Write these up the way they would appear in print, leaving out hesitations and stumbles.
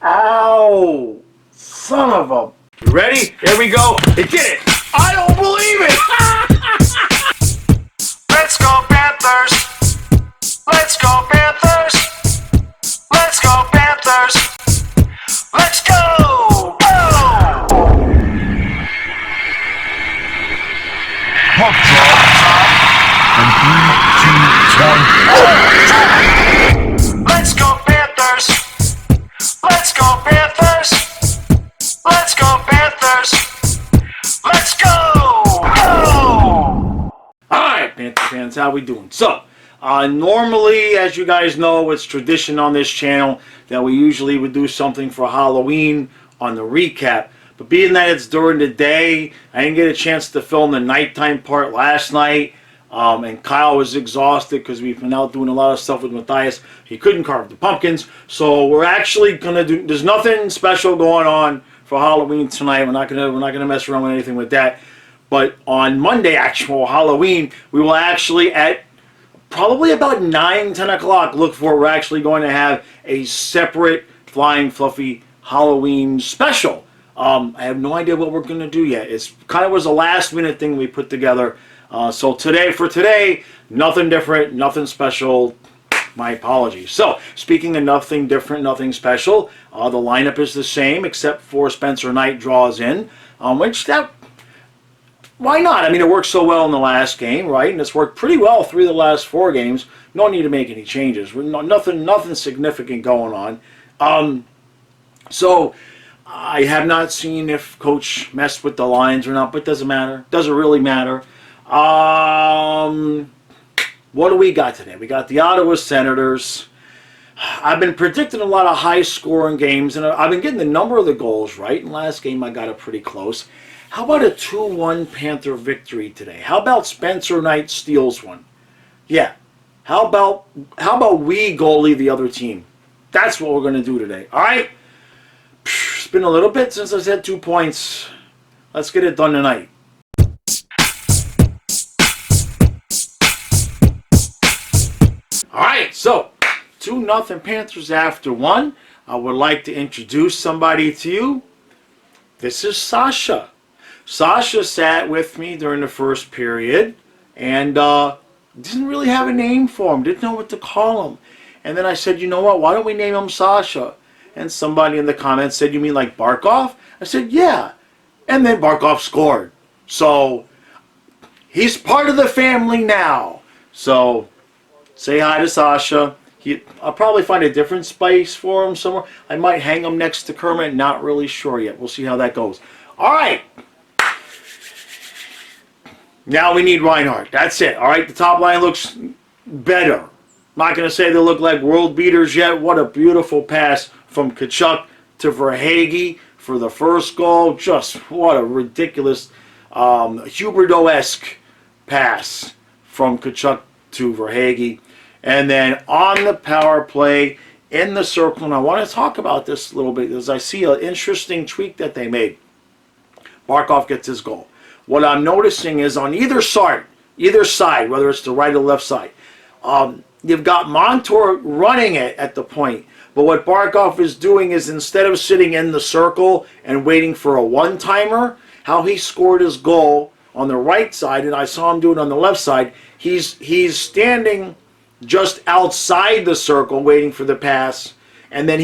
Ow! Son of a... You ready? Here we go. He did it! I don't believe it! Let's go Panthers! Let's go Panthers! Let's go Panthers! Let's go! Go! Puck drop. And 3, 2, 1. Let's go Panthers! Let's go Panthers! Let's go Panthers! Let's go! Go! Alright, Panther fans, how we doing? So, normally, as you guys know, it's tradition on this channel that we usually would do something for Halloween on the recap. But being that it's during the day, I didn't get a chance to film the nighttime part last night. And Kyle was exhausted because we've been out doing a lot of stuff with Matthias. He couldn't carve the pumpkins. So we're actually gonna do, there's nothing special going on for Halloween tonight. We're not gonna mess around with anything with that. But on Monday, actual Halloween, we will actually at probably about 9, 10 o'clock look for, we're actually going to have a separate Flying Fluffy Halloween special. I have no idea what we're going to do yet. It's kind of was a last minute thing we put together. So today, nothing different, nothing special. My apologies. So, speaking of nothing different, nothing special, the lineup is the same except for Spencer Knight draws in, which that... Why not? I mean, it worked so well in the last game, right? And it's worked pretty well 3 of the last 4 games. No need to make any changes. Nothing significant going on. So, I have not seen if Coach messed with the lines or not, but it doesn't matter. Doesn't really matter. What do we got today? We got the Ottawa Senators. I've been predicting a lot of high-scoring games, and I've been getting the number of the goals right. In the last game, I got it pretty close. How about a 2-1 Panther victory today? How about Spencer Knight steals one? Yeah. How about we goalie the other team? That's what we're going to do today. All right? It's been a little bit since I said 2 points. Let's get it done tonight. All right, so 2-0 Panthers after 1. I would like to introduce somebody to you. This is Sasha. Sasha sat with me during the first period and didn't really have a name for him, didn't know what to call him. And then I said, you know what, why don't we name him Sasha? And somebody in the comments said, you mean like Barkov? I said, yeah. And then Barkov scored. So he's part of the family now. So say hi to Sasha. I'll probably find a different space for him somewhere. I might hang him next to Kermit. Not really sure yet. We'll see how that goes. All right. Now we need Reinhardt. That's it. All right. The top line looks better. I'm not going to say they look like world beaters yet. What a beautiful pass from Tkachuk to Verhaeghe for the first goal. Just what a ridiculous Huberdeau-esque pass from Tkachuk to Verhaeghe. And then on the power play in the circle, and I want to talk about this a little bit because I see an interesting tweak that they made. Barkov gets his goal. What I'm noticing is on either side, whether it's the right or left side, you've got Montour running it at the point. But what Barkov is doing is instead of sitting in the circle and waiting for a one-timer, how he scored his goal on the right side, and I saw him do it on the left side, he's standing just outside the circle waiting for the pass, and then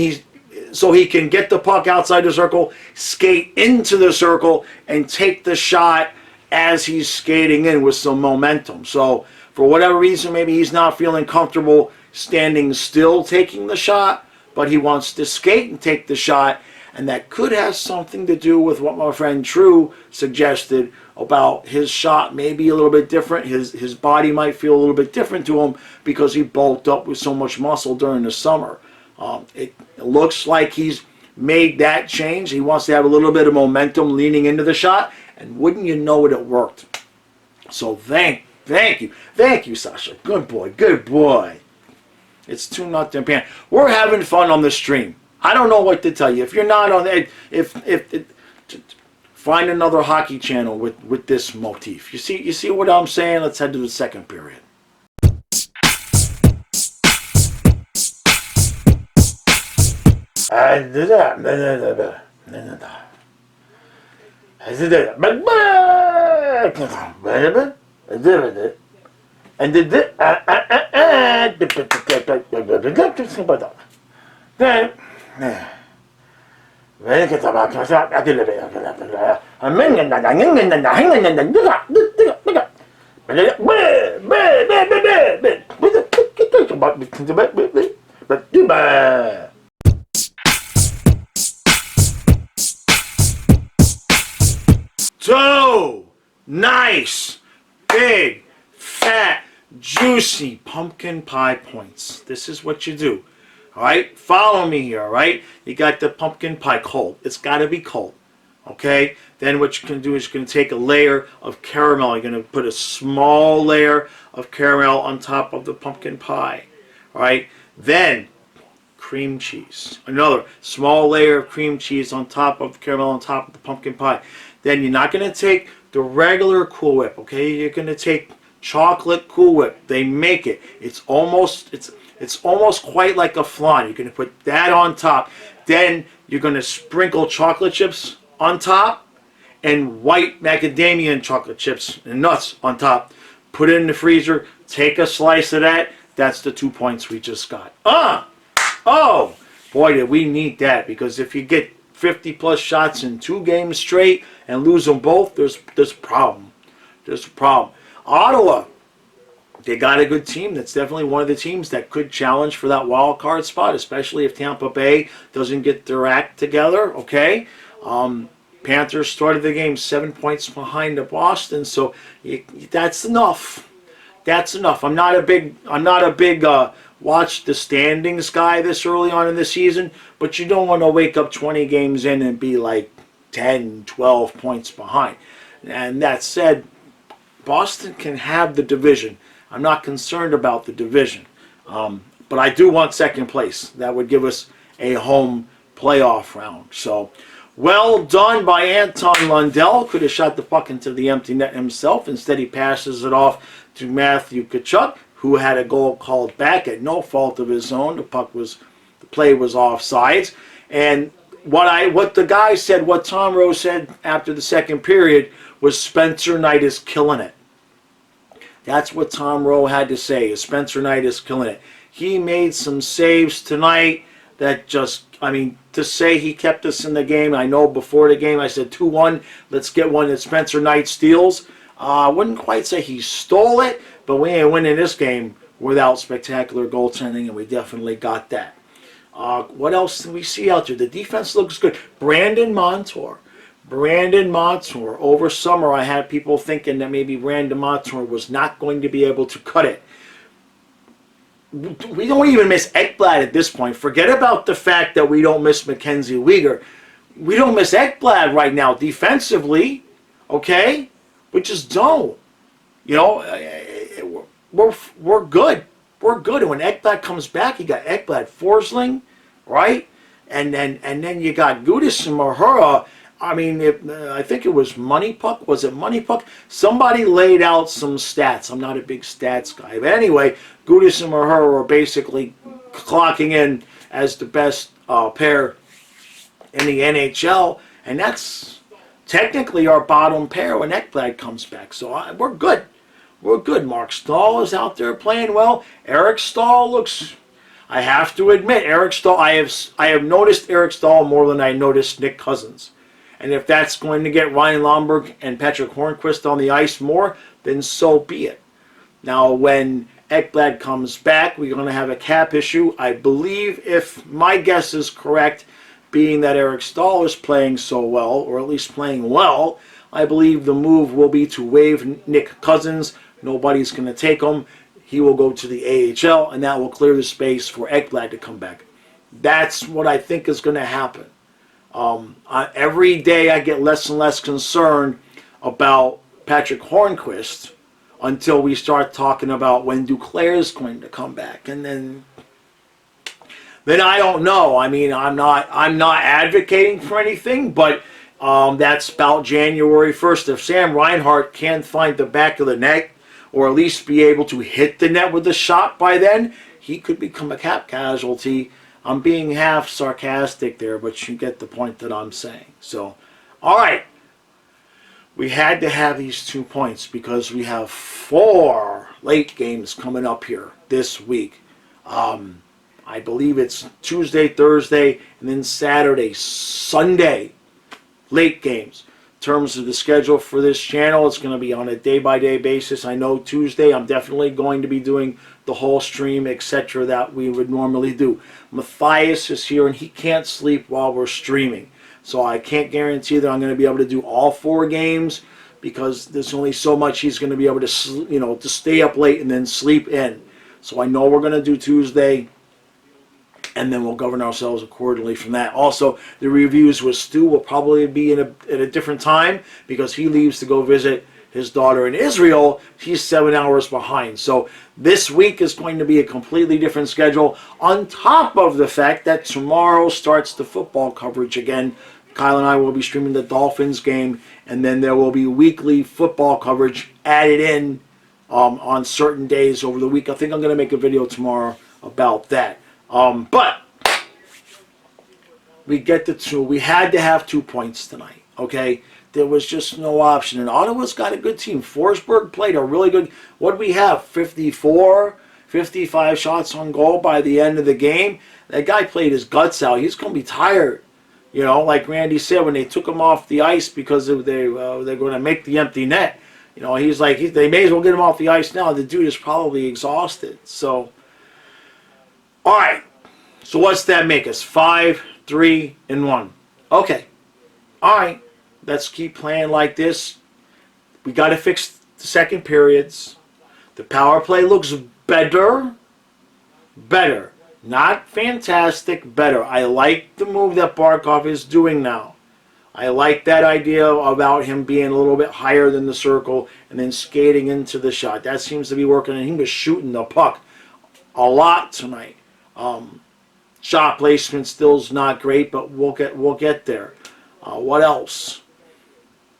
so he can get the puck outside the circle, skate into the circle, and take the shot as he's skating in with some momentum. So for whatever reason, maybe he's not feeling comfortable standing still taking the shot, but he wants to skate and take the shot, and that could have something to do with what my friend True suggested about his shot maybe a little bit different. His body might feel a little bit different to him because he bulked up with so much muscle during the summer. It looks like he's made that change. He wants to have a little bit of momentum leaning into the shot, and wouldn't you know it, it worked. So thank you, Sasha. Good boy, good boy. It's 2-0 Pan. We're having fun on the stream. I don't know what to tell you. If you're not on it, find another hockey channel with this motif. You see what I'm saying? Let's head to the second period. Two nice, big, fat, juicy pumpkin pie points. This is what you do. All right, follow me here. All right, you got the pumpkin pie cold. It's got to be cold. Okay. Then what you can do is you're going to take a layer of caramel. You're going to put a small layer of caramel on top of the pumpkin pie. All right. Then cream cheese. Another small layer of cream cheese on top of the caramel on top of the pumpkin pie. Then you're not going to take the regular Cool Whip. Okay. You're going to take chocolate Cool Whip. They make it. It's almost quite like a flan. You're going to put that on top. Then you're going to sprinkle chocolate chips on top and white macadamia and chocolate chips and nuts on top. Put it in the freezer. Take a slice of that. That's the 2 points we just got. Oh, boy, did we need that, because if you get 50 plus shots in 2 games straight and lose them both, there's a problem. There's a problem. Ottawa, they got a good team. That's definitely one of the teams that could challenge for that wild card spot, especially if Tampa Bay doesn't get their act together. Okay, Panthers started the game 7 points behind the Boston, so that's enough. That's enough. I'm not a big watch the standings guy this early on in the season, but you don't want to wake up 20 games in and be like 10, 12 points behind. And that said, Boston can have the division. I'm not concerned about the division, but I do want second place. That would give us a home playoff round. So, well done by Anton Lundell. Could have shot the puck into the empty net himself. Instead, he passes it off to Matthew Tkachuk, who had a goal called back at no fault of his own. The play was offsides. And what the guy said, what Tom Rose said after the second period was Spencer Knight is killing it. That's what Tom Rowe had to say, is Spencer Knight is killing it. He made some saves tonight that just, to say he kept us in the game, I know before the game I said 2-1, let's get one that Spencer Knight steals. I wouldn't quite say he stole it, but we ain't winning this game without spectacular goaltending, and we definitely got that. What else do we see out there? The defense looks good. Brandon Montour, over summer I had people thinking that maybe Brandon Montour was not going to be able to cut it. We don't even miss Ekblad at this point. Forget about the fact that we don't miss Mackenzie Weegar. We don't miss Ekblad right now defensively, okay? We just don't. We're good. We're good. And when Ekblad comes back, you got Ekblad, Forsling, right? And then you got Gudis and Mahura. I think it was Money Puck. Was it Money Puck? Somebody laid out some stats. I'm not a big stats guy. But anyway, Gudis and Mahura were basically clocking in as the best pair in the NHL. And that's technically our bottom pair when Ekblad comes back. So we're good. We're good. Mark Stahl is out there playing well. Eric Stahl looks... I have to admit, Eric Stahl, I have noticed Eric Stahl more than I noticed Nick Cousins. And if that's going to get Ryan Lomberg and Patrick Hornquist on the ice more, then so be it. Now, when Ekblad comes back, we're going to have a cap issue. I believe, if my guess is correct, being that Eric Stahl is playing so well, or at least playing well, I believe the move will be to waive Nick Cousins. Nobody's going to take him. He will go to the AHL, and that will clear the space for Ekblad to come back. That's what I think is going to happen. Every day I get less and less concerned about Patrick Hornquist until we start talking about when Duclair is going to come back. And then then I don't know. I mean, I'm not advocating for anything, but that's about January 1st. If Sam Reinhart can't find the back of the net, or at least be able to hit the net with a shot by then, he could become a cap casualty. I'm being half sarcastic there, but you get the point that I'm saying. So, all right. We had to have these 2 points because we have 4 late games coming up here this week. I believe it's Tuesday, Thursday, and then Saturday, Sunday, late games. In terms of the schedule for this channel, it's going to be on a day-by-day basis. I know Tuesday I'm definitely going to be doing the whole stream, etc. that we would normally do. Matthias is here, and he can't sleep while we're streaming. So I can't guarantee that I'm going to be able to do all 4 games because there's only so much he's going to be able to, to stay up late and then sleep in. So I know we're going to do Tuesday, and then we'll govern ourselves accordingly from that. Also, the reviews with Stu will probably be at a different time because he leaves to go visit his daughter in Israel. He's 7 hours behind. So this week is going to be a completely different schedule, on top of the fact that tomorrow starts the football coverage again. Kyle and I will be streaming the Dolphins game, and then there will be weekly football coverage added in on certain days over the week. I think I'm going to make a video tomorrow about that. But we get the 2. We had to have 2 points tonight, okay? There was just no option. And Ottawa's got a good team. Forsberg played a really good... What did we have? 54, 55 shots on goal by the end of the game. That guy played his guts out. He's going to be tired. You know, like Randy said, when they took him off the ice because they're going to make the empty net. You know, he's like, they may as well get him off the ice now. The dude is probably exhausted. So, all right. So what's that make us? 5, 3, and 1. Okay. All right. Let's keep playing like this. We got to fix the second periods. The power play looks better. Better. Not fantastic, better. I like the move that Barkov is doing now. I like that idea about him being a little bit higher than the circle and then skating into the shot. That seems to be working, and he was shooting the puck a lot tonight. Shot placement still's not great, but we'll get there. What else?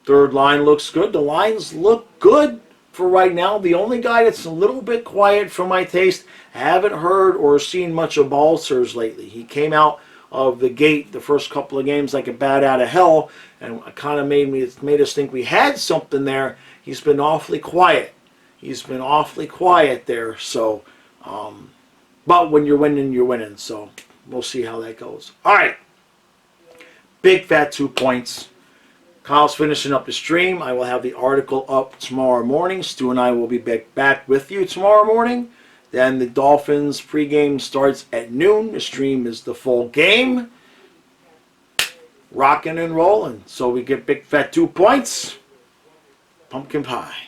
Third line looks good. The lines look good for right now. The only guy that's a little bit quiet for my taste, I haven't heard or seen much of Balcers lately. He came out of the gate the first couple of games like a bat out of hell, and it kind of made us think we had something there. He's been awfully quiet. He's been awfully quiet there. So, but when you're winning, you're winning. So we'll see how that goes. All right, big fat 2 points. Kyle's finishing up the stream. I will have the article up tomorrow morning. Stu and I will be back with you tomorrow morning. Then the Dolphins pregame starts at noon. The stream is the full game. Rocking and rolling. So we get big fat 2 points. Pumpkin pie.